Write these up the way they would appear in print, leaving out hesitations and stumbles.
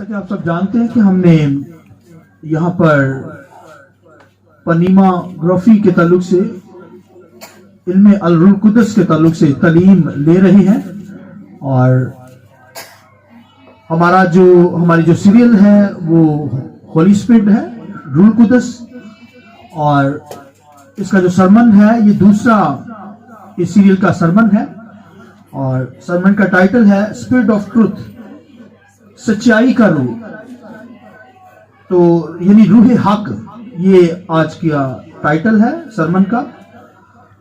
جیسا کہ آپ سب جانتے ہیں کہ ہم نے یہاں پر پنیماگرافی کے تعلق سے علم الروح القدس کے تعلق سے تعلیم لے رہے ہیں، اور ہماری جو سیریل ہے وہ ہولی اسپرٹ ہے، روح القدس، اور اس کا جو سرمن ہے یہ دوسرا اس سیریل کا سرمن ہے، اور سرمن کا ٹائٹل ہے اسپرٹ آف ٹروتھ، سچائی کا روح، تو یعنی روح حق، یہ آج کا ٹائٹل ہے سرمن کا۔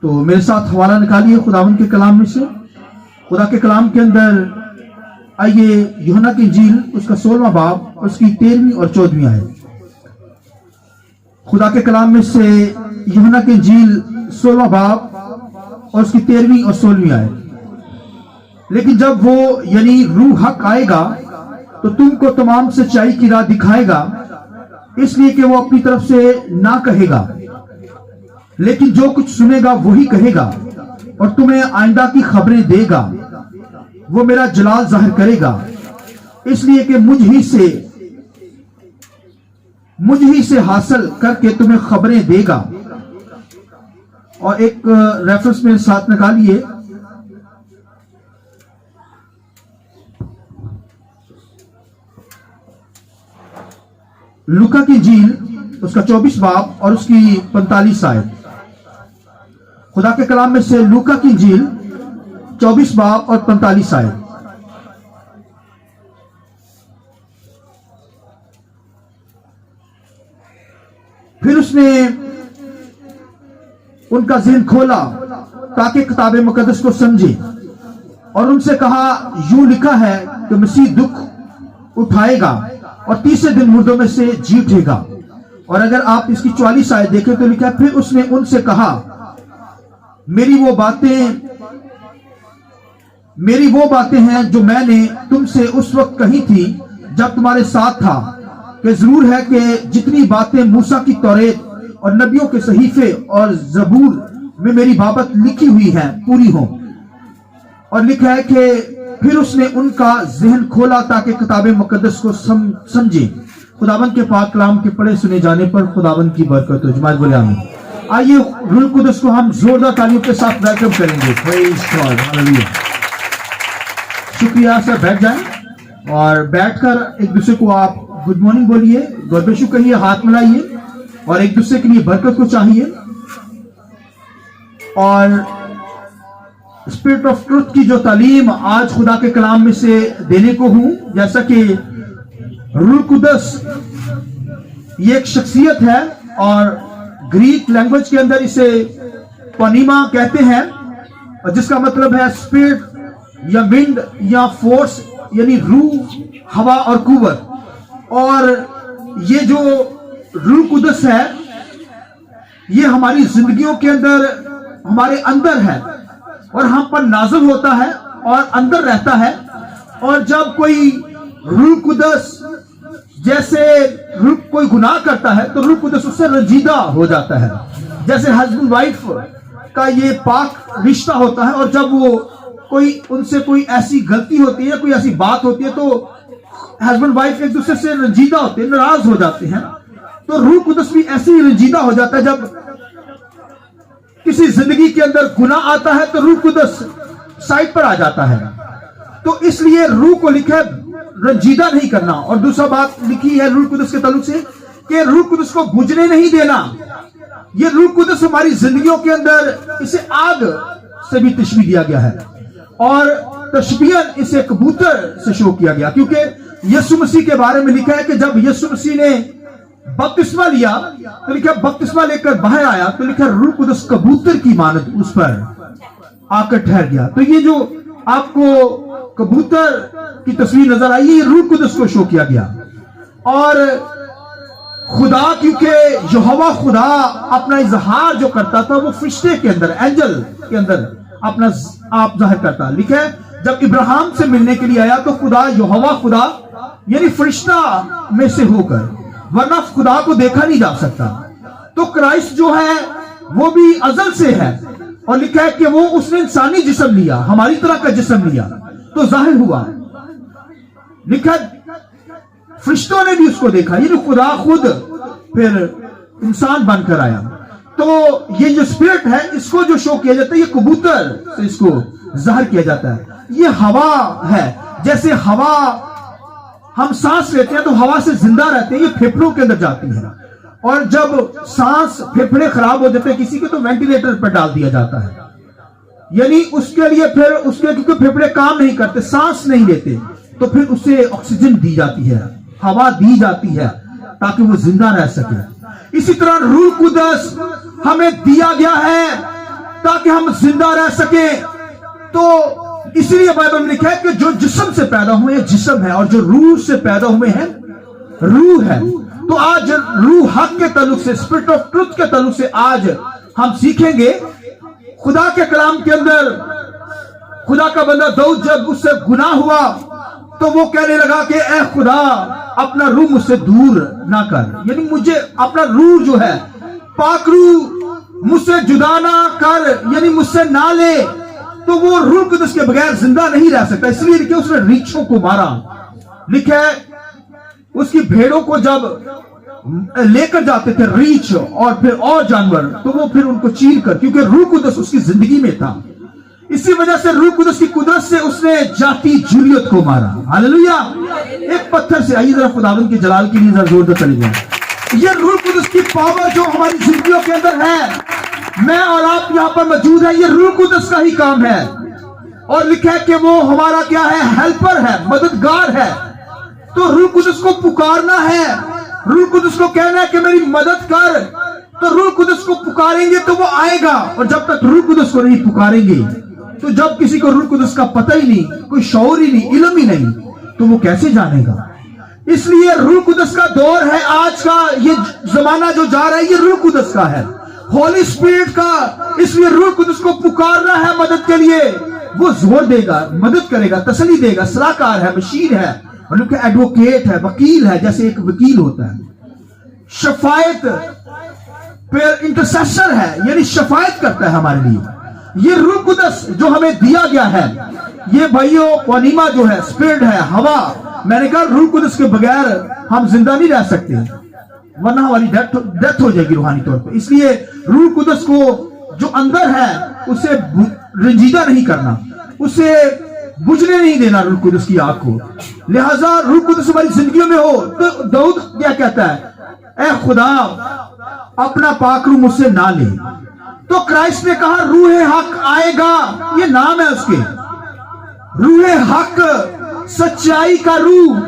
تو میرے ساتھ حوالہ نکالیے خداوند کے کلام میں سے۔ خدا کے کلام کے اندر آئیے یوحنا کی انجیل اس کا 16واں باب، اس کی 13ویں اور 14ویں آیت۔ خدا کے کلام میں سے یوحنا کی انجیل 16واں باب اور اس کی 13ویں اور 16ویں آیت۔ لیکن جب وہ یعنی روح حق آئے گا تو تم کو تمام سچائی کی راہ دکھائے گا، اس لیے کہ وہ اپنی طرف سے نہ کہے گا، لیکن جو کچھ سنے گا وہی کہے گا، اور تمہیں آئندہ کی خبریں دے گا۔ وہ میرا جلال ظاہر کرے گا، اس لیے کہ مجھ ہی سے حاصل کر کے تمہیں خبریں دے گا۔ اور ایک ریفرنس میرے ساتھ نکالیے، لوکا کی انجیل اس کا 24 باب اور اس کی 45 آیت۔ خدا کے کلام میں سے لوکا کی انجیل 24 باب اور 45 آیت۔ پھر اس نے ان کا ذہن کھولا تاکہ کتاب مقدس کو سمجھے، اور ان سے کہا، یوں لکھا ہے کہ مسیح دکھ اٹھائے گا اور تیسرے دن مردوں میں سے جی اٹھے گا۔ اور اگر آپ اس کی 44 آیت دیکھیں تو لکھا ہے، پھر اس نے ان سے کہا، میری وہ باتیں ہیں جو میں نے تم سے اس وقت کہی تھی جب تمہارے ساتھ تھا، کہ ضرور ہے کہ جتنی باتیں موسیٰ کی توریت اور نبیوں کے صحیفے اور زبور میں میری بابت لکھی ہوئی ہیں پوری ہوں۔ اور لکھا ہے کہ پھر اس نے ان کا ذہن کھولا تاکہ کتاب مقدس کو سمجھے۔ خداوند کے پاک کلام کے پڑھے سنے جانے پر خداوند کی برکت ہو۔ جماعت بولے آمین۔ آئیے روح القدس کو ہم زوردار تالیوں کے ساتھ ویلکم کریں گے۔ پریز گاڈ، ہاللیلویا۔ شکریہ سر، بیٹھ جائیں اور بیٹھ کر ایک دوسرے کو آپ گڈ مارننگ بولیے، گاڈ بلیس یو کہیے، ہاتھ ملائیے اور ایک دوسرے کے لیے برکت کو چاہیے۔ اور اسپرٹ آف ٹروتھ کی جو تعلیم آج خدا کے کلام میں سے دینے کو ہوں، جیسا کہ روح القدس یہ ایک شخصیت ہے، اور گریک لینگویج کے اندر اسے پنیما کہتے ہیں، اور جس کا مطلب ہے اسپرٹ یا ونڈ یا فورس، یعنی روح، ہوا اور قوت۔ اور یہ جو روح القدس ہے یہ ہماری زندگیوں کے اندر، ہمارے اندر ہے، اور ہم پر نازل ہوتا ہے اور اندر رہتا ہے۔ اور جب کوئی روح القدس جیسے کوئی گناہ کرتا ہے تو روح القدس اس سے رنجیدہ ہو جاتا ہے، جیسے ہسبینڈ وائف کا یہ پاک رشتہ ہوتا ہے، اور جب وہ ان سے کوئی ایسی غلطی ہوتی ہے، کوئی ایسی بات ہوتی ہے، تو ہسبینڈ وائف ایک دوسرے سے رنجیدہ ہوتے ہیں، ناراض ہو جاتے ہیں۔ تو روح القدس بھی ایسے ہی رنجیدہ ہو جاتا ہے، جب کسی زندگی کے اندر گناہ آتا ہے تو روح القدس سائڈ پر آ جاتا ہے۔ تو اس لیے روح کو لکھا ہے رنجیدہ نہیں کرنا۔ اور دوسرا بات لکھی ہے روح القدس کے تعلق سے کہ روح القدس کو بجھنے نہیں دینا۔ یہ روح القدس ہماری زندگیوں کے اندر اسے آگ سے بھی تشبیہ دیا گیا ہے، اور تشبیہاً اسے کبوتر سے شو کیا گیا، کیونکہ یسوع مسیح کے بارے میں لکھا ہے کہ جب یسوع مسیح نے بپتسمہ لیا تو لکھا بپتسمہ لے کر باہر آیا تو لکھا روح القدس کبوتر کی مانند اس پر آ کر ٹھہر گیا۔ تو یہ جو آپ کو کبوتر کی تصویر نظر آئی، یہ روح القدس کو شو کیا گیا۔ اور خدا، کیونکہ یہوہ خدا اپنا اظہار جو کرتا تھا وہ فرشتے کے اندر، اینجل کے اندر اپنا آپ ظاہر کرتا۔ لکھا ہے جب ابراہیم سے ملنے کے لیے آیا تو خدا، یہوہ خدا یعنی فرشتہ میں سے ہو کر، ورنہ خدا کو دیکھا نہیں جا سکتا۔ تو کرائسٹ جو ہے وہ بھی ازل سے ہے، اور لکھا ہے کہ وہ اس نے انسانی جسم لیا، ہماری طرح کا جسم لیا تو ظاہر ہوا۔ لکھا فرشتوں نے بھی اس کو دیکھا، یعنی خدا خود پھر انسان بن کر آیا. تو یہ جو اسپرٹ ہے اس کو جو شو کیا جاتا ہے، یہ کبوتر سے اس کو ظاہر کیا جاتا ہے. یہ ہوا ہے، جیسے ہوا ہم سانس لیتے ہیں تو ہوا سے زندہ رہتے ہیں، یہ پھیپھڑوں کے اندر جاتی ہے، اور جب سانس پھیپھڑے خراب ہو جاتے ہیں کسی کے تو وینٹیلیٹر پر ڈال دیا جاتا ہے، یعنی اس کے لیے پھر اس کے کیونکہ پھیپھڑے کام نہیں کرتے، سانس نہیں لیتے، تو پھر اسے آکسیجن دی جاتی ہے، ہوا دی جاتی ہے تاکہ وہ زندہ رہ سکے. اسی طرح روح القدس ہمیں دیا گیا ہے تاکہ ہم زندہ رہ سکیں. تو اسی لیے بائبل میں لکھا ہے کہ جو جسم سے پیدا ہوئے ہیں جسم ہے، اور جو روح سے پیدا ہوئے ہیں روح ہے. تو آج روح حق کے تعلق سے، اسپرٹ آف ٹروتھ کے تعلق سے آج ہم سیکھیں گے. خدا کے کلام کے اندر خدا کا بندہ داؤد جب اس سے گناہ ہوا تو وہ کہنے لگا کہ اے خدا اپنا روح مجھ سے دور نہ کر، یعنی مجھے اپنا روح جو ہے پاک روح مجھ سے جدا نہ کر، یعنی مجھ سے نہ لے. تو وہ روح القدس کے بغیر زندہ نہیں رہ سکتا. اس لیے کہ اس نے ریچھوں کو مارا. لکھا ہے اس کی بھیڑوں کو جب لے کر جاتے تھے ریچھ اور پھر اور جانور، تو وہ پھر ان کو چیر کر، کیونکہ روح القدس اس کی زندگی میں تھا، اسی وجہ سے روح القدس کی قدرت سے اس نے جاتی جولیت کو مارا. ہاللویا. ایک پتھر سے، آئیے ذرا خداوند کے جلال کے لیے ذرا زور سے چلی جائیں. یہ روح القدس کی پاور جو ہماری زندگیوں کے اندر ہے، میں اور آپ یہاں پر موجود ہیں، یہ روح القدس کا ہی کام ہے. اور لکھا ہے کہ وہ ہمارا کیا ہے؟ ہیلپر ہے، مددگار ہے. تو روح القدس کو پکارنا ہے، روح القدس کو کہنا ہے کہ میری مدد کر. تو روح القدس کو پکاریں گے تو وہ آئے گا، اور جب تک روح القدس کو نہیں پکاریں گے، تو جب کسی کو روح القدس کا پتہ ہی نہیں، کوئی شعور ہی نہیں، علم ہی نہیں، تو وہ کیسے جانے گا؟ اس لیے روح القدس کا دور ہے آج کا، یہ زمانہ جو جا رہا ہے یہ روح القدس کا ہے، ہولی اسپرٹ کا. اس لیے روح القدس کو پکارنا ہے مدد کے لیے. وہ زور دے گا، مدد کرے گا، تسلی دے گا، صلاحکار ہے، بشیر ہے، اور لوگ ایڈوکیٹ ہے، وکیل ہے، جیسے ایک وکیل ہوتا ہے. شفاعت پھر انٹرسیسر ہے، یعنی شفاعت کرتا ہے ہمارے لیے. یہ روح القدس جو ہمیں دیا گیا ہے، یہ بھائیو پونیما جو ہے، اسپرٹ ہے، ہوا. میں نے کہا روح القدس کے بغیر ہم زندہ نہیں رہ سکتے، ورنہ ہماری ڈیتھ ہو جائے گی روحانی طور پہ. اس لیے روح القدس کو جو اندر ہے اسے رنجیدہ نہیں کرنا، اسے بجھنے نہیں دینا روح القدس کی آگ کو. لہذا روح القدس ہماری زندگیوں میں ہو. تو داؤد کیا کہتا ہے؟ اے خدا اپنا پاک روح مجھ سے نہ لے. تو کرائسٹ نے کہا روح حق آئے گا، یہ نام ہے اس کے، روح حق، سچائی کا روح.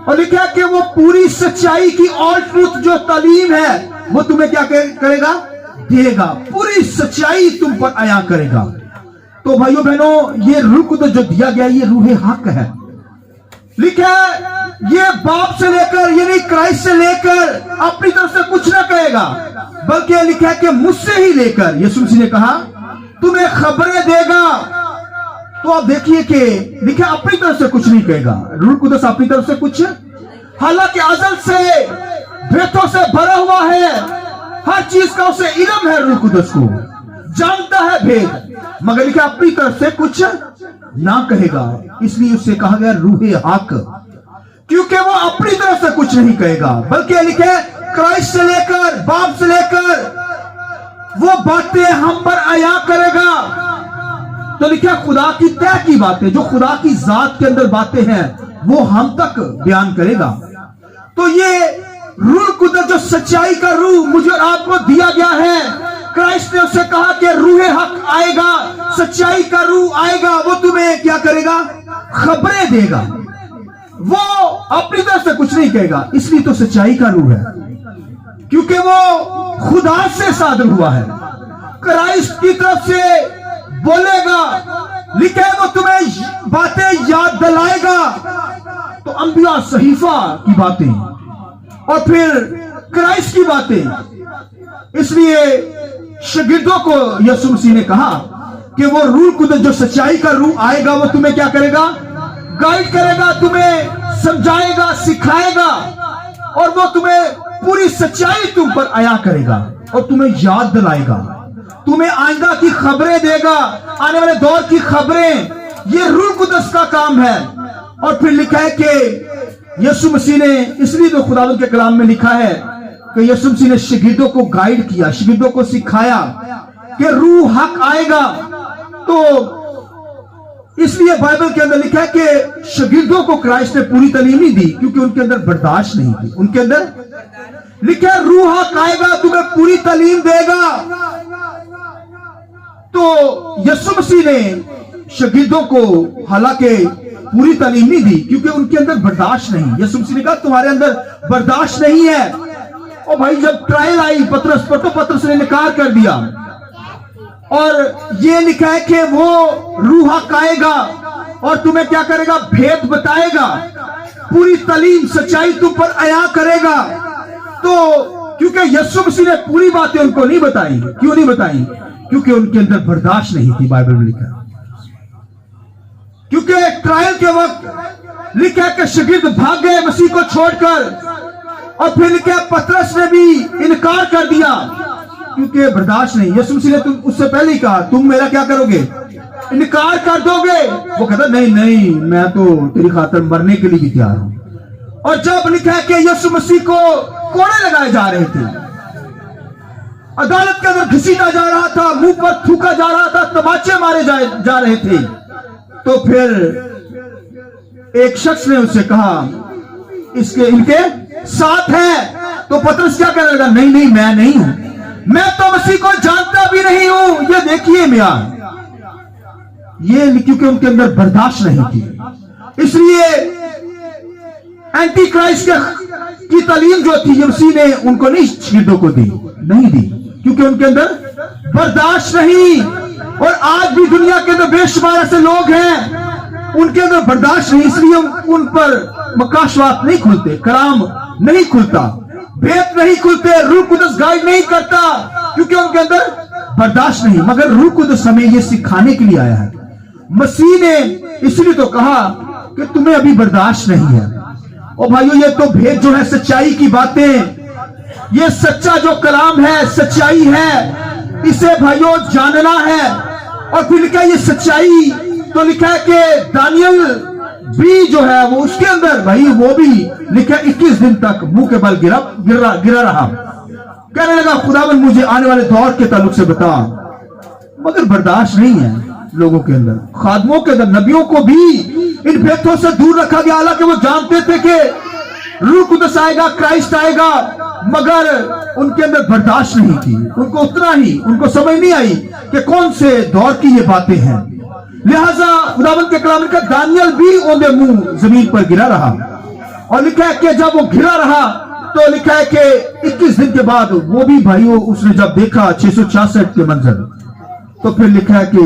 اور لکھا کہ وہ پوری سچائی کی آل ٹروتھ جو تعلیم ہے وہ تمہیں کیا کرے گا؟ دے گا. پوری سچائی تم پر عیاں کرے گا. تو بھائیو بہنوں، یہ روح القدس جو دیا گیا یہ روح حق ہے. لکھا ہے یہ باپ سے لے کر، یعنی کرائسٹ سے لے کر اپنی طرف سے کچھ نہ کہے گا، بلکہ لکھا ہے کہ مجھ سے ہی لے کر، یسوع مسیح نے کہا تمہیں خبریں دے گا. تو آپ دیکھیے کہ لکھا ہے اپنی طرف سے کچھ نہیں کہے گا. روح القدس اپنی طرف سے کچھ، حالانکہ ازل سے بھیتوں سے بھرا ہوا ہے، ہر چیز کا اسے علم ہے، روح القدس کو جانتا ہے بھید، مگر لکھا اپنی طرف سے کچھ نہ کہے گا. اس لیے اس سے کہا گیا روح حق، کیونکہ وہ اپنی طرف سے کچھ نہیں کہے گا، بلکہ لکھے کرائسٹ سے لے کر، باپ سے لے کر وہ باتیں ہم پر عیاں کرے گا. تو لکھے خدا کی طے کی باتیں، جو خدا کی ذات کے اندر باتیں ہیں وہ ہم تک بیان کرے گا. تو یہ روح القدس جو سچائی کا روح مجھے اور آپ کو دیا گیا ہے، کرائسٹ نے اس سے کہا کہ روح حق آئے گا، سچائی کا روح آئے گا، وہ تمہیں کیا کرے گا؟ خبریں دے گا. وہ اپنی طرف سے کچھ نہیں کہے گا، اس لیے تو سچائی کا روح ہے، کیونکہ وہ خدا سے صادر ہوا ہے، کرائسٹ کی طرف سے بولے گا. لکھے وہ تمہیں باتیں یاد دلائے گا. تو انبیاء صحیفہ کی باتیں اور پھر کرائسٹ کی باتیں. اس لیے شاگردوں کو یسوع مسیح نے کہا کہ وہ روح القدس جو سچائی کا روح آئے گا وہ تمہیں کیا کرے گا؟ گائیڈ کرے گا، تمہیں سمجھائے گا، سکھائے گا، اور وہ تمہیں پوری سچائی تم پر عیاں کرے گا اور تمہیں یاد دلائے گا، تمہیں آئندہ کی خبریں دے گا، آنے والے دور کی خبریں. یہ روح القدس کا کام ہے. اور پھر لکھا ہے کہ یسوع مسیح نے اس لیے تو خداوند کے کلام میں لکھا ہے کہ یسوع مسیح نے شاگردوں کو گائیڈ کیا, شاگردوں کو سکھایا کہ روح حق آئے گا. تو اس لیے بائبل کے اندر لکھا ہے کہ شاگردوں کو کرائسٹ نے پوری تعلیم نہیں دی کیونکہ ان کے اندر برداشت نہیں تھی. ان کے اندر لکھا ہے روح حق آئے گا, تمہیں پوری تعلیم دے گا. تو یسوع مسیح نے شاگردوں کو حالانکہ پوری تعلیم نہیں دی کیونکہ ان کے اندر برداشت نہیں. یسوع مسیح نے کہا تمہارے اندر برداشت نہیں ہے. اور بھائی جب ٹرائل آئی پطرس پر تو پطرس نے انکار کر دیا. اور یہ لکھا ہے کہ وہ روح حق آئے گا اور تمہیں کیا کرے گا, بھید بتائے گا, پوری تعلیم سچائی تم پر عیا کرے گا. تو کیونکہ یسوع مسیح نے پوری باتیں ان کو نہیں بتائی. کیوں نہیں بتائی؟ کیونکہ ان کے اندر برداشت نہیں تھی. بائبل میں لکھا ہے کیونکہ ٹرائل کے وقت لکھا ہے کہ شاگرد بھاگ گئے مسیح کو چھوڑ کر, اور پھر لکھا ہے پطرس نے بھی انکار کر دیا کیونکہ برداشت نہیں. یسوع مسیح نے اس سے پہلے ہی کہا تم میرا کیا کرو گے, انکار کر دو گے. وہ کہتا نہیں میں تو تیری خاطر مرنے کے لیے بھی تیار ہوں. اور جب لکھا ہے کہ یسوع مسیح کو کوڑے لگائے جا رہے تھے, عدالت کے اندر گھسیٹا جا رہا تھا, منہ پر تھوکا جا رہا تھا, تماچے مارے جا رہے تھے, تو پھر ایک شخص نے اس سے کہا ان کے ساتھ ہے. تو پطرس کیا کہنے لگا, نہیں میں نہیں ہوں, میں تو مسیح کو جانتا بھی نہیں ہوں. یہ دیکھیے میاں, یہ کیونکہ ان کے اندر برداشت نہیں تھی. اس لیے اینٹی کرائسٹ کی تعلیم جو تھی مسیح نے ان کو نہیں شاگردوں کو دی, نہیں دی کیونکہ ان کے اندر برداشت نہیں. اور آج بھی دنیا کے اندر بے شمار ایسے لوگ ہیں ان کے اندر برداشت نہیں, اس لیے ان پر مکاشفات نہیں کھلتے, کلام نہیں کھلتا, بھید نہیں کھلتے, روح قدس گائیڈ نہیں کرتا کیونکہ ان کے اندر برداشت نہیں. مگر روح قدس ہمیں یہ سکھانے کے لیے آیا ہے. مسیح نے اس لیے تو کہا کہ تمہیں ابھی برداشت نہیں ہے. اور بھائیو یہ تو بھید جو ہے سچائی کی باتیں, یہ سچا جو کلام ہے سچائی ہے, اسے بھائیو جاننا ہے. اور پھر لکھا ہے یہ سچائی تو لکھا ہے کہ دانیل بھی جو ہے وہ اس کے اندر بھائی وہ بھی لکھا 21 دن تک منہ کے بل گرا رہا, کہنے لگا خداوند مجھے آنے والے دور کے تعلق سے بتا. مگر برداشت نہیں ہے لوگوں کے اندر, خادموں کے اندر, نبیوں کو بھی ان بھیدوں سے دور رکھا گیا حالانکہ وہ جانتے تھے کہ روح قدس آئے گا, کرائسٹ آئے گا, مگر ان کے اندر برداشت نہیں تھی. ان کو اتنا ہی ان کو سمجھ نہیں آئی کہ کون سے دور کی یہ باتیں ہیں. لہذا خداوند کے کلام کا دانیل بھی اوندے منہ زمین پر گرا رہا. اور لکھا ہے کہ جب وہ گرا رہا تو لکھا ہے کہ 21 دن کے بعد وہ بھی بھائیوں اس نے جب دیکھا 666 کے منظر, تو پھر لکھا ہے کہ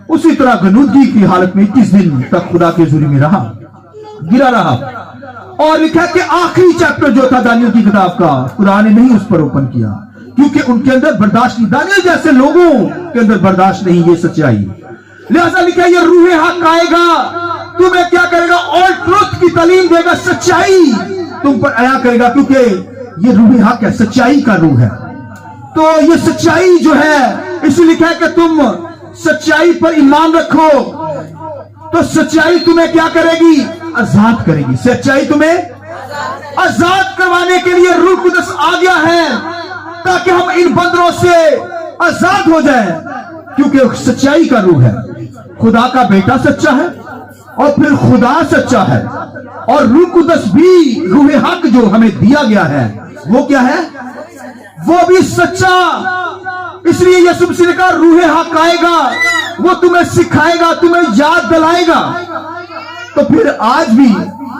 اسی طرح غنودگی کی حالت میں 21 دن تک خدا کے حضوری میں رہا, گرا رہا. اور لکھا ہے کہ آخری چیپٹر جو تھا دانیل کی کتاب کا خدا نے نہیں اس پر اوپن کیا کیونکہ ان کے اندر برداشت نہیں. دانیل جیسے لوگوں کے اندر برداشت نہیں, یہ سچائی. لہذا لکھا ہے یہ روح حق آئے گا, تمہیں کیا کرے گا, آل ٹروتھ کی تعلیم دے گا, سچائی تم پر عیا کرے گا کیونکہ یہ روح حق ہے, سچائی کا روح ہے. تو یہ سچائی جو ہے اس لیے لکھا ہے کہ تم سچائی پر ایمان رکھو تو سچائی تمہیں کیا کرے گی, آزاد کرے گی. سچائی تمہیں آزاد کروانے کے لیے روح قدس آ گیا ہے تاکہ ہم ان بندروں سے آزاد ہو جائیں کیونکہ سچائی کا روح ہے. خدا کا بیٹا سچا ہے اور پھر خدا سچا ہے, اور روح قدس بھی روح حق جو ہمیں دیا گیا ہے وہ کیا ہے, وہ بھی سچا. اس لیے یسوع مسیح نے کہا روح حق آئے گا, وہ تمہیں سکھائے گا, تمہیں یاد دلائے گا. تو پھر آج بھی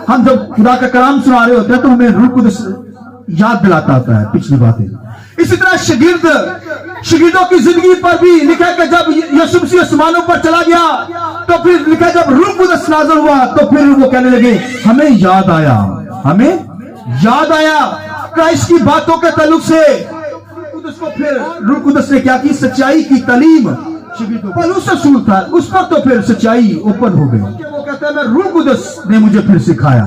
ہم جب خدا کا کلام سنا رہے ہوتے ہیں تو ہمیں روح قدس یاد دلاتا ہوتا ہے پچھلی باتیں. اسی طرح شاگردوں کی زندگی پر بھی لکھا ہے کہ جب یسوع مسیح آسمانوں پر چلا گیا تو پھر لکھا ہے جب روح قدس نازل ہوا تو پھر وہ کہنے لگے ہمیں یاد آیا کرائسٹ کی باتوں کے تعلق سے. پھر روح قدس نے کیا کی, سچائی کی تعلیم پولس رسول تھا اس پر تو پھر سچائی اوپن ہو گئی. وہ کہتا ہے میں روح قدس نے مجھے پھر سکھایا.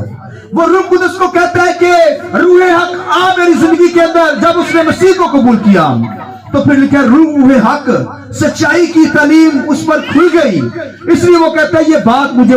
وہ روح قدس کو کہتا ہے کہ روح حق آ میری زندگی کے اندر. جب اس نے مسیح کو قبول کیا تو پھر لکھا روح حق سچائی کی تعلیم اس پر کھل گئی. اس لیے وہ کہتا ہے یہ بات مجھے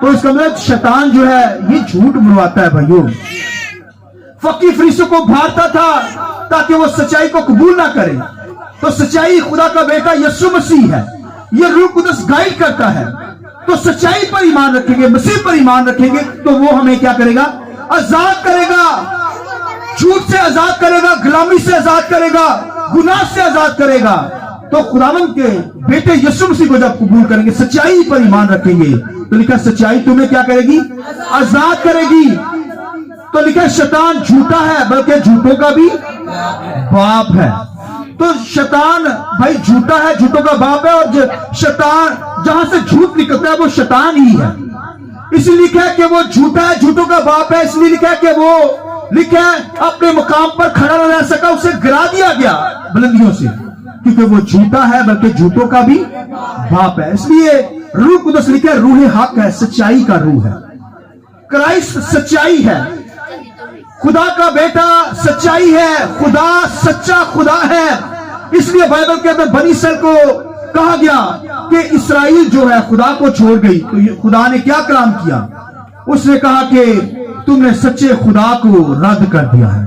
تو اس کا مطلب شیطان جو ہے یہ جھوٹ منواتا ہے بھائیوں. فقی فریسوں کو بھارتا تھا تاکہ وہ سچائی کو قبول نہ کرے. تو سچائی خدا کا بیٹا یسوع مسیح ہے, یہ روح قدس گائیڈ کرتا ہے. تو سچائی پر ایمان رکھیں گے, مسیح پر ایمان رکھیں گے تو وہ ہمیں کیا کرے گا؟ آزاد کرے گا, جھوٹ سے آزاد کرے گا, غلامی سے آزاد کرے گا, گناہ سے آزاد کرے گا. تو خداوند کے بیٹے یسوع مسیح کو جب قبول کریں گے, سچائی پر ایمان رکھیں گے, تو لکھا سچائی تمہیں کیا کرے گی؟ آزاد کرے گی. تو لکھا شیطان جھوٹا ہے بلکہ جھوٹوں کا بھی باپ ہے. تو شیطان بھائی جھوٹا ہے, جھوٹوں کا باپ ہے, اور شیطان جہاں سے جھوٹ نکلتا ہے وہ شیطان ہی ہے. اس لیے لکھا ہے کہ وہ جھوٹا ہے, جھوٹوں کا باپ ہے. اس لیے لکھا ہے کہ وہ لکھا ہے اپنے مقام پر کھڑا نہ رہ سکا, اسے گرا دیا گیا بلندیوں سے, کیونکہ وہ جھوٹا ہے بلکہ جھوٹوں کا بھی باپ ہے. اس لیے روح قدس لکھا ہے روح حق ہے, سچائی کا روح ہے. کرائسٹ سچائی ہے, خدا کا بیٹا سچائی ہے, خدا سچا خدا ہے. اس لیے بائبل کے اندر بنی اسرائیل کو کہا گیا کہ اسرائیل جو ہے خدا کو چھوڑ گئی, تو خدا نے کیا کلام کیا؟ اس نے کہا کہ تم نے سچے خدا کو رد کر دیا ہے.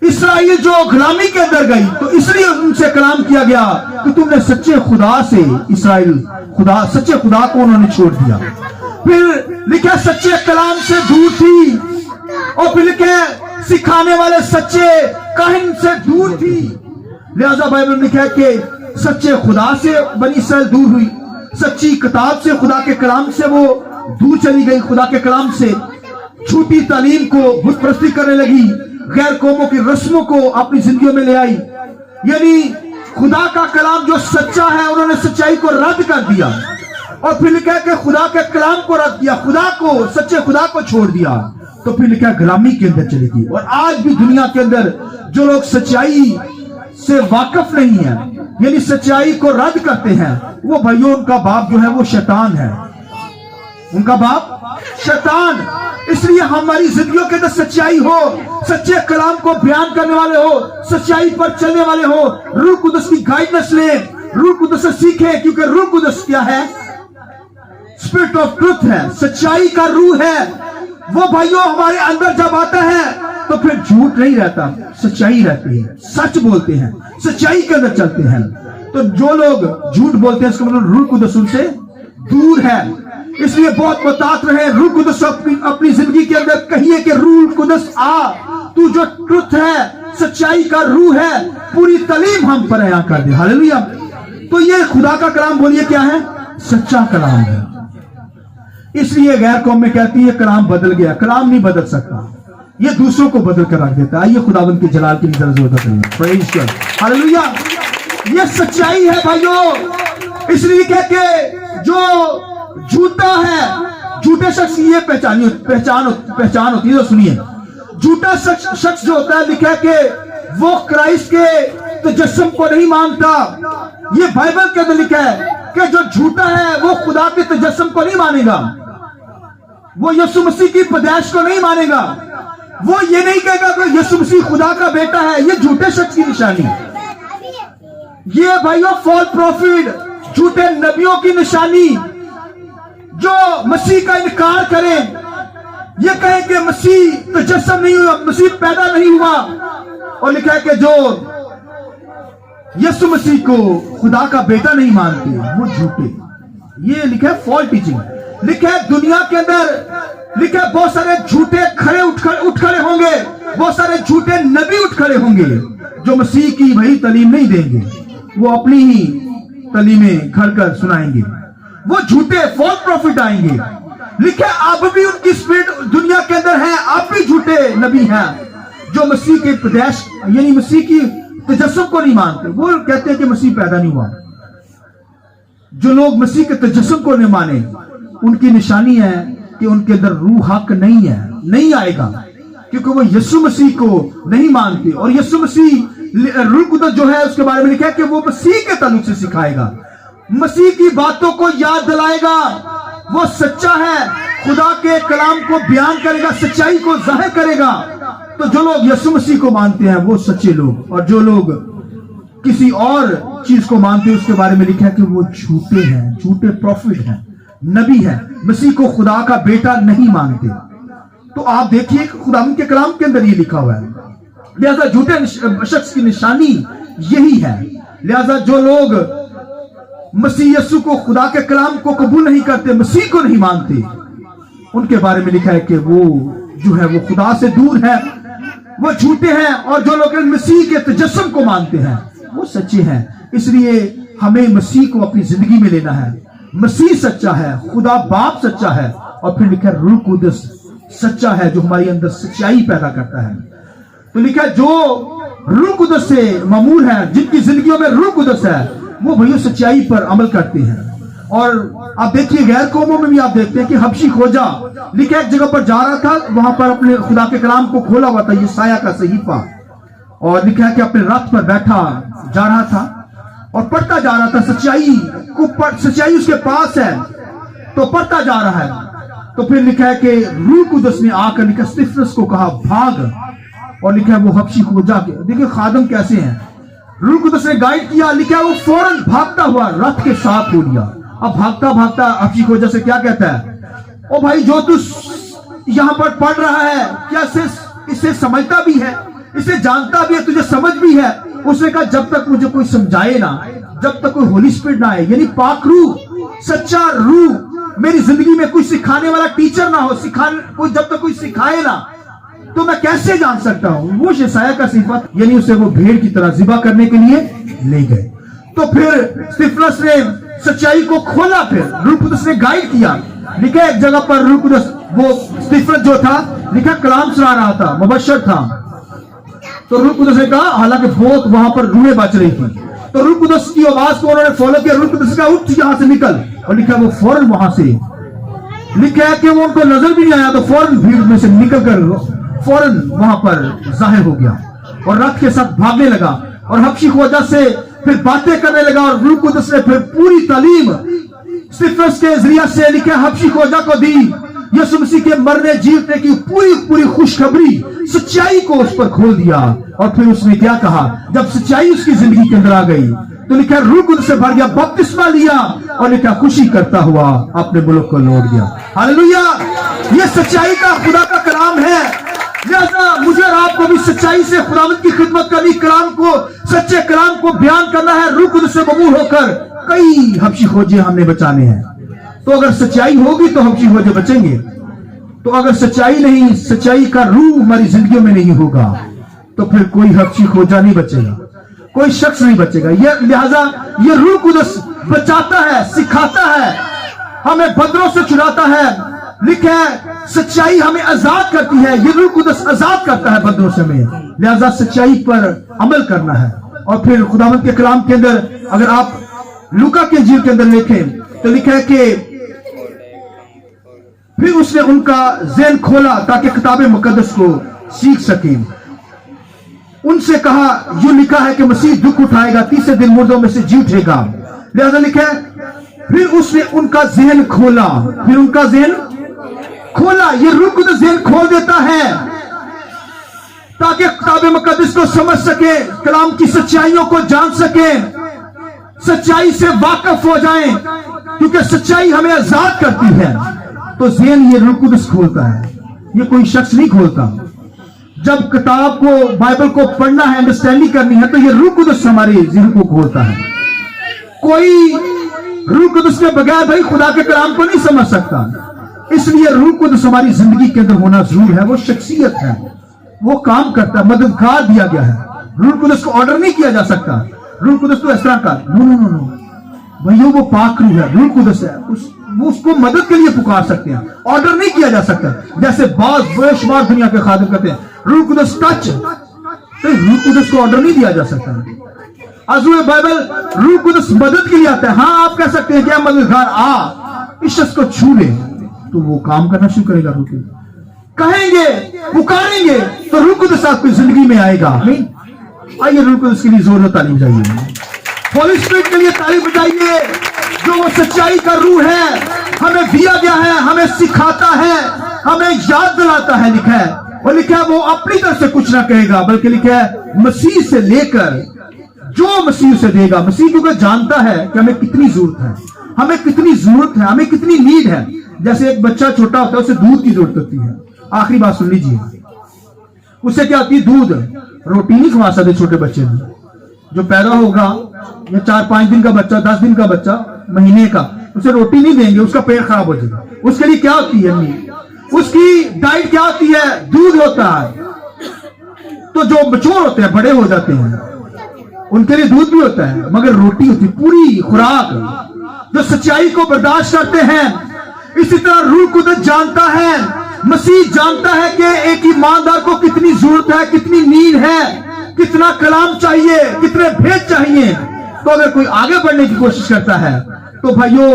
اسرائیل جو غلامی کے اندر گئی تو اس لیے ان سے کلام کیا گیا کہ تم نے سچے خدا سے, اسرائیل سچے خدا کو انہوں نے چھوڑ دیا. پھر لکھا سچے کلام سے دور تھی, اور پھر لکھے سکھانے والے سچے کاہن سے دور تھی. لہذا بائبل میں لکھا ہے کہ سچے خدا سے بنی اسرائیل دور ہوئی, سچی کتاب سے, خدا کے کلام سے وہ دور چلی گئی. خدا کے کلام سے جھوٹی تعلیم کو بت پرستی کرنے لگی, غیر قوموں کی رسموں کو اپنی زندگیوں میں لے آئی. یعنی خدا کا کلام جو سچا ہے انہوں نے سچائی کو رد کر دیا, اور پھر لکھا ہے کہ خدا کے کلام کو رد کیا, خدا کو, سچے خدا کو چھوڑ دیا. تو پھر لکھا ہے غلامی کے اندر چلے گی. اور آج بھی دنیا کے اندر جو لوگ سچائی سے واقف نہیں ہیں, یعنی سچائی کو رد کرتے ہیں, وہ بھائیوں ان کا باپ جو ہے وہ شیطان ہے, ان کا باپ شیطان. اس لیے ہماری زندگیوں کے اندر سچائی ہو, سچے کلام کو بیان کرنے والے ہو, سچائی پر چلنے والے ہو, روح قدس کی گائیڈنس لیں, روح قدس سے سیکھیں, کیونکہ روح قدس کیا ہے؟ اسپرٹ آف ٹروتھ ہے, سچائی کا روح ہے. وہ بھائیوں ہمارے اندر جب آتا ہے تو پھر جھوٹ نہیں رہتا, سچائی رہتی ہے, سچ بولتے ہیں, سچائی کے اندر چلتے ہیں. تو جو لوگ جھوٹ بولتے ہیں اس کا مطلب روح قدس ان سے دور ہے. اس لیے بہت محتاط رہے. روح قدس اپنی زندگی کے اندر کہیے کہ روح قدس آ, تو جو ٹروتھ ہے, سچائی کا روح ہے, پوری تعلیم ہم پر عطا کر دے. ہاللیلویا. تو یہ خدا کا کلام بولیے کیا ہے؟ سچا کلام ہے. اس لیے غیر قوم میں کہتی ہے کلام بدل گیا. کلام نہیں بدل سکتا, یہ دوسروں کو بدل کر رکھ دیتا ہے. آئیے خداوند کی جلال کی نظر زور کریں. پریز گاڈ, ہاللیلویا. یہ سچائی ہے بھائیوں. اس لیے کہ جو جھوٹا ہے, جھوٹے شخص کی یہ پہچان ہوتی ہے. تو سنیے, جھوٹا شخص جو ہوتا ہے لکھا ہے کہ وہ کرائسٹ کے تجسم کو نہیں مانتا. یہ بائبل کے اندر لکھا ہے کہ جو جھوٹا ہے وہ خدا کے تجسم کو نہیں مانے گا, وہ یسوع مسیح کی پیدائش کو نہیں مانے گا, وہ یہ نہیں کہے گا کہ یسوع مسیح خدا کا بیٹا ہے. یہ جھوٹے شخص کی نشانی. یہ بھائیوں فال پروفیٹ, جھوٹے نبیوں کی نشانی, جو مسیح کا انکار کریں, یہ کہیں کہ مسیح تجسم نہیں ہوا, مسیح پیدا نہیں ہوا, اور لکھا ہے کہ جو یسوع مسیح کو خدا کا بیٹا نہیں مانتے وہ جھوٹے. یہ لکھا ہے فال ٹیچنگ. لکھا ہے دنیا کے اندر لکھا ہے بہت سارے جھوٹے اٹھ کھڑے ہوں گے, بہت سارے جھوٹے نبی اٹھ کھڑے ہوں گے جو مسیح کی وہی تعلیم نہیں دیں گے, وہ اپنی ہی تعلیمیں گھڑ کر سنائیں گے. وہ جھوٹے فال پروفٹ آئیں گے. لکھا ہے اب بھی ان کی اسپرٹ دنیا کے اندر ہے, اب بھی جھوٹے نبی ہیں جو مسیح کے پیدائش یعنی مسیح کی تجسم کو نہیں مانتے. وہ کہتے ہیں کہ مسیح پیدا نہیں ہوا. جو لوگ مسیح کے تجسم کو نہیں مانے ان کی نشانی ہے کہ ان کے اندر روح حق نہیں ہے, نہیں آئے گا, کیونکہ وہ یسوع مسیح کو نہیں مانتے. اور یسوع مسیح روح قدس جو ہے اس کے بارے میں لکھا ہے کہ وہ مسیح کے تعلق سے سکھائے گا, مسیح کی باتوں کو یاد دلائے گا. وہ سچا ہے, خدا کے کلام کو بیان کرے گا, سچائی کو ظاہر کرے گا. تو جو لوگ یسوع مسیح کو مانتے ہیں وہ سچے لوگ, اور جو لوگ کسی اور چیز کو مانتے ہیں اس کے بارے میں لکھا ہے کہ وہ جھوٹے ہیں, جھوٹے پروفٹ ہیں, نبی ہے، مسیح کو خدا کا بیٹا نہیں مانتے. تو آپ دیکھیے خداوند کے کلام کے اندر یہ لکھا ہوا ہے. لہذا جھوٹے شخص کی نشانی یہی ہے. لہذا جو لوگ مسیح یسوع کو، خدا کے کلام کو قبول نہیں کرتے، مسیح کو نہیں مانتے، ان کے بارے میں لکھا ہے کہ وہ جو ہے وہ خدا سے دور ہے، وہ جھوٹے ہیں. اور جو لوگ مسیح کے تجسم کو مانتے ہیں وہ سچے ہیں. اس لیے ہمیں مسیح کو اپنی زندگی میں لینا ہے. مسیح سچا ہے، خدا باپ سچا ہے، اور پھر لکھا ہے روح قدس سچا ہے جو ہمارے اندر سچائی پیدا کرتا ہے. تو لکھا ہے جو روح قدس سے معمول ہے، جن کی زندگیوں میں روح قدس ہے، وہ بھائیو سچائی پر عمل کرتے ہیں. اور آپ دیکھیے غیر قوموں میں بھی آپ دیکھتے ہیں کہ حبشی کھوجا لکھا ایک جگہ پر جا رہا تھا، وہاں پر اپنے خدا کے کلام کو کھولا ہوا تھا، یہ سایہ کا صحیفہ، اور لکھا ہے کہ اپنے رتھ پر بیٹھا جا رہا تھا اور پڑھتا جا رہا تھا. سچائی اس کے پاس ہے تو پڑھتا جا رہا ہے. تو پھر لکھا ہے کہ روح قدس نے آ کر لکھا استفنس کو کہا بھاگ، اور لکھا ہے وہ حبشی کھوجا کے دیکھیں خادم کیسے ہیں. روح قدس نے گائیڈ کیا، لکھا ہے وہ فوراً بھاگتا ہوا رتھ کے ساتھ ہو لیا. اب بھاگتا بھاگتا حبشی کھوجا سے کیا کہتا ہے، او بھائی جو تو یہاں پر پڑھ رہا ہے کیا اسے سمجھتا بھی ہے، اسے جانتا بھی ہے، تجھے سمجھ بھی ہے؟ اس نے کہا جب تک مجھے کوئی سمجھائے نا، جب تک کوئی ہولی اسپرٹ نہ آئے، یعنی پاک روح، سچا روح میری زندگی میں کوئی سکھانے والا ٹیچر نہ ہو، جب تک کوئی سکھائے نا تو میں کیسے جان سکتا ہوں. وہ یسایہ کا صفت، یعنی اسے وہ بھیڑ کی طرح ذبح کرنے کے لیے لے گئے. تو پھر استفنس نے سچائی کو کھولا، پھر روح قدس نے گائیڈ کیا. لکھا ایک جگہ پر روح قدس، وہ استفنس جو تھا لکھا کلام سنا رہا تھا، مبشر تھا. تو روح قدس نے کہا، حالانکہ بہت وہاں پر روحیں بچ رہی تھی، تو روح قدس کی آواز کو انہوں نے فالو کیا. روح قدس کا اٹھ یہاں سے نکل، اور لکھا وہ فوراً وہاں سے، لکھا ہے کہ وہ ان کو نظر بھی نہیں آیا تو فوراً بھیڑ میں سے نکل کر فوراً وہاں پر ظاہر ہو گیا اور رتھ کے ساتھ بھاگنے لگا اور حبشی کھوجا سے پھر باتیں کرنے لگا. اور روح قدس نے پھر پوری تعلیم استفنس کے ذریعے سے لکھا حبشی کھوجا کو دی. یسوع مسیح کے مرنے جیتنے کی پوری خوشخبری، سچائی کو اس پر کھول دیا. اور پھر اس نے کیا کہا، جب سچائی اس کی زندگی کے اندر آ گئی تو لکھا روح قدس سے بھر گیا، بپتسمہ لیا، اور لکھا خوشی کرتا ہوا اپنے ملک کو لوٹ گیا. ہاللویا! یہ سچائی کا خدا کا کلام ہے. لہذا مجھے اور آپ کو بھی سچائی سے خداوند کی خدمت کرنی، کلام کو، سچے کلام کو بیان کرنا ہے. روح قدس سے ممور ہو کر کئی حبشی کھوجے ہم نے بچانے ہیں. تو اگر سچائی ہوگی تو حبشی کھوجے بچیں گے. تو اگر سچائی نہیں، سچائی کا روح ہماری زندگیوں میں نہیں ہوگا تو پھر کوئی حبشی کھوجا نہیں بچے گا، کوئی شخص نہیں بچے گا. لہذا یہ روح قدس بچاتا ہے، سکھاتا ہے، ہمیں بدروں سے چھڑاتا ہے. لکھا ہے سچائی ہمیں آزاد کرتی ہے، یہ روح قدس آزاد کرتا ہے بدروں سے ہمیں. لہذا سچائی پر عمل کرنا ہے. اور پھر خداوند کے کلام کے اندر اگر آپ لوکا کے انجیل کے اندر دیکھیں تو لکھا ہے کہ پھر اس نے ان کا ذہن کھولا تاکہ کتاب مقدس کو سیکھ سکیں. ان سے کہا، یوں لکھا ہے کہ مسیح دکھ اٹھائے گا، تیسرے دن مردوں میں سے جی اٹھے گا. لہذا لکھا ہے پھر اس نے ان کا ذہن کھولا، پھر ان کا ذہن کھولا. یہ روح قدس ذہن کھول دیتا ہے تاکہ کتاب مقدس کو سمجھ سکے، کلام کی سچائیوں کو جان سکیں، سچائی سے واقف ہو جائیں، کیونکہ سچائی ہمیں آزاد کرتی ہے. تو ذہن یہ روح قدس کھولتا ہے، یہ کوئی شخص نہیں کھولتا. جب کتاب کو، بائبل کو پڑھنا ہے، انڈرسٹینڈنگ کرنی ہے، تو یہ روح قدس ہمارے ذہن کو کھولتا ہے. کوئی روح قدس کے بغیر بھائی خدا کے کلام کو نہیں سمجھ سکتا. اس لیے روح قدس ہماری زندگی کے اندر ہونا ضرور ہے. وہ شخصیت ہے، وہ کام کرتا ہے، مددگار دیا گیا ہے. روح قدس کو آرڈر نہیں کیا جا سکتا. روح قدس تو اس طرح کا نو بھائیو، وہ پاک روح ہے، روح قدس ہے، وہ اس کو مدد کے لیے پکار سکتے ہیں، آرڈر نہیں کیا جا سکتا. جیسے بعض بے شمار دنیا کے خادم کہتے ہیں روح قدس ٹچ، تو روح قدس کو آرڈر نہیں دیا جا سکتا. عزوء بائبل روح قدس مدد کے لیے آتا ہے. ہاں آپ کہہ سکتے ہیں کہ مددگار آ اس شخص کو چھو لے، تو وہ کام کرنا شروع کرے گا. روح قدس کہیں گے، پکاریں گے تو روح قدس آپ کی زندگی میں آئے گا. آئیے روح قدس کے لیے زور و تعلیم چاہیے، ہولی اسپرٹ کے لیے تعلیم بتائیے. جو وہ سچائی کا روح ہے ہمیں دیا گیا ہے، ہمیں سکھاتا ہے، ہمیں یاد دلاتا ہے. لکھا ہے، اور لکھا ہے وہ اپنی طرف سے کچھ نہ کہے گا، بلکہ لکھا ہے مسیح سے لے کر جو مسیح سے دے گا. مسیح کیونکہ جانتا ہے کہ ہمیں کتنی ضرورت ہے، ہمیں کتنی ضرورت ہے, ہمیں کتنی نیڈ ہے. جیسے ایک بچہ چھوٹا ہوتا ہے اسے دودھ کی ضرورت ہوتی ہے. آخری بات سن لیجیے, اسے کیا ہوتی ہے؟ دودھ. روٹی نہیں کھوا سکتے چھوٹے بچے میں. جو پیدا ہوگا یا 4-5 دن کا بچہ, 10 دن کا بچہ, مہینے کا, اسے روٹی نہیں دیں گے, اس کا پیٹ خراب ہو جائے گا. اس کے لیے کیا ہوتی ہے؟ اس کی ڈائٹ کیا ہوتی ہے؟ دودھ ہوتا ہے. تو جو مچور ہوتے ہیں, بڑے ہو جاتے ہیں, ان کے لیے دودھ بھی ہوتا ہے, مگر روٹی ہوتی ہے, پوری خوراک. جو سچائی کو برداشت کرتے ہیں, اسی طرح روح قدس جانتا ہے, مسیح جانتا ہے کہ ایک ایماندار کو کتنی ضرورت ہے, کتنی نیڈ ہے, کتنا کلام چاہیے, کتنے بھید چاہیے. تو اگر کوئی آگے بڑھنے کی کوشش کرتا ہے تو بھائیو,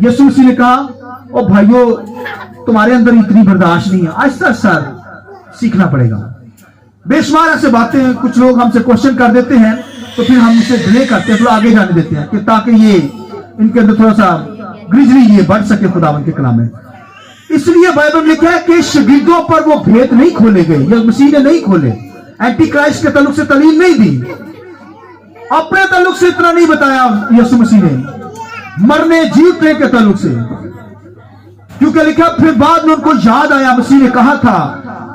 یسوع مسیح نے کہا, او بھائیو تمہارے اندر اتنی برداشت نہیں ہے, آہستہ آہستہ سیکھنا پڑے گا. بے شمار ایسے باتیں کچھ لوگ ہم سے کوشچن کر دیتے ہیں, تو پھر ہم اسے ڈیلے کرتے ہیں, تھوڑا آگے جانے دیتے ہیں, کہ تاکہ یہ ان کے اندر تھوڑا سا گریجلی یہ بڑھ سکے خداوند کے کلام میں. اس لیے بائبل میں لکھا ہے کہ شاگردوں پر وہ بھید نہیں کھولے گئے, یا مسیح نے نہیں کھولے. اینٹی کرائسٹ کے تعلق سے تعلیم نہیں دی, اپنے تعلق سے اتنا نہیں بتایا یسوع مسیح نے, مرنے جیتنے کے تعلق سے. کیونکہ لکھا پھر بعد میں ان کو یاد آیا, مسیح نے کہا تھا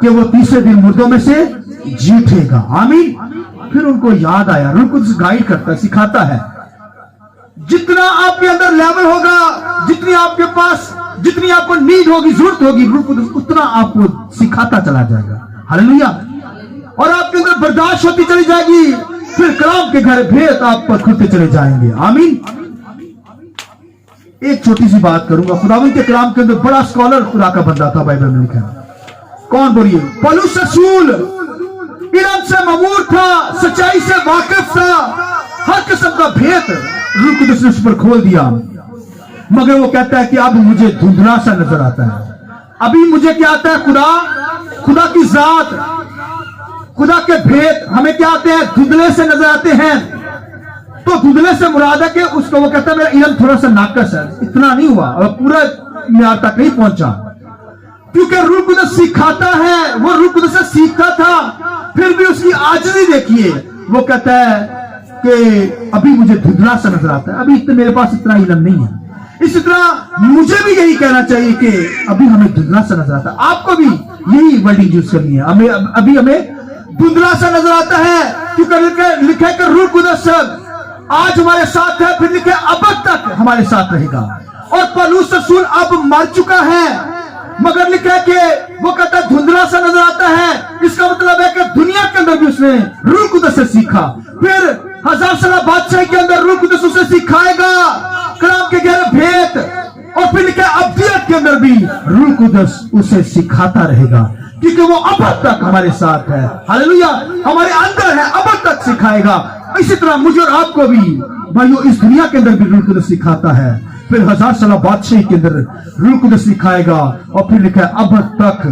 کہ وہ تیسرے دن مردوں میں سے جی اٹھے گا. آمین. پھر ان کو یاد آیا. روح قدس گائیڈ کرتا ہے, سکھاتا ہے. جتنا آپ کے اندر لیول ہوگا, جتنی آپ کے پاس, جتنی آپ کو نیڈ ہوگی, ضرورت ہوگی, روح قدس اتنا آپ کو سکھاتا چلا جائے گا. ہاللیلویا. اور آپ کے اندر برداشت ہوتی چلی جائے گی, پھر کلام کے گھر بھید آپ پر کھلتے چلے جائیں گے. آمین. ایک چھوٹی سی بات کروں گا. خداوند کے کلام کے اندر بڑا اسکالر خدا کا بندہ تھا بائبل میں لکھا ہے. کون بولیے؟ پولس رسول. علم سے مامور تھا, سچائی سے واقف تھا, ہر قسم کا بھید روح قدس نے اس پر کھول دیا. مگر وہ کہتا ہے کہ اب مجھے دھندلا سا نظر آتا ہے. ابھی مجھے کیا آتا ہے؟ خدا کی ذات, خدا کے بھید ہمیں کیا آتے ہیں؟ دھندلے سے نظر آتے ہیں. تو دھندلے سے مراد ہے کہ اس کو وہ کہتا ہے میرا علم تھوڑا سا ناقص ہے, اتنا نہیں ہوا, اور پورا معیار تک نہیں پہنچا. کیونکہ روح قدس سکھاتا ہے, وہ روح قدس سے سیکھتا تھا, پھر بھی اس کی عاجزی دیکھیے. وہ کہتا ہے کہ ابھی مجھے دھندلا سا نظر آتا ہے, ابھی میرے پاس اتنا علم نہیں ہے. اسی طرح مجھے بھی یہی کہنا چاہیے کہ ابھی ہمیں دھندلا سا نظر آتا ہے. آپ کو بھی یہی ورڈنگ یوز کرنی ہے, ابھی ہمیں دھندلا سا نظر آتا ہے. کیونکہ لکھا ہے کہ روح قدس آج ہمارے ساتھ ہے, پھر لکھا ہے ابد تک ہمارے ساتھ رہے گا. اور پولس رسول اب مر چکا ہے, مگر لکھا ہے کہ وہ کہتا ہے دھندلا سا نظر آتا ہے. اس کا مطلب ہے کہ دنیا کے اندر بھی اس نے روح قدس سے سیکھا, پھر 1000 سالہ بادشاہی کے اندر روح قدس اسے سکھائے گا کلام کے گہرے بھید. اور پھر لکھا ہے ابدیت کے اندر بھی روح قدس اسے سکھاتا رہے گا, کیونکہ وہ ابد تک ہمارے ساتھ ہے. ہاللیلویا. ہمارے اندر ہے, ابد تک سکھائے گا. اسی طرح مجھے اور آپ کو بھی بھائیو اس دنیا کے اندر بھی روح قدس سکھاتا ہے, پھر 1000 سالہ بادشاہی کے اندر روح قدس سکھائے گا, اور پھر لکھا ہے ابد تک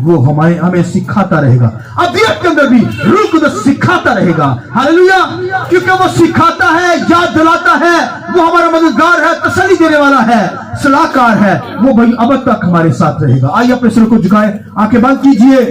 وہ ہمیں سکھاتا رہے گا. ابدیت کے اندر بھی روح قدس سکھاتا رہے گا. ہاللیلویا. کیونکہ وہ سکھاتا ہے, یاد دلاتا ہے, وہ ہمارا مددگار ہے, تسلی دینے والا ہے, صلاح کار ہے, وہ بھائی ابد تک ہمارے ساتھ رہے گا. آئیے اپنے سر کو جھکائے, آنکھیں بند کیجئے.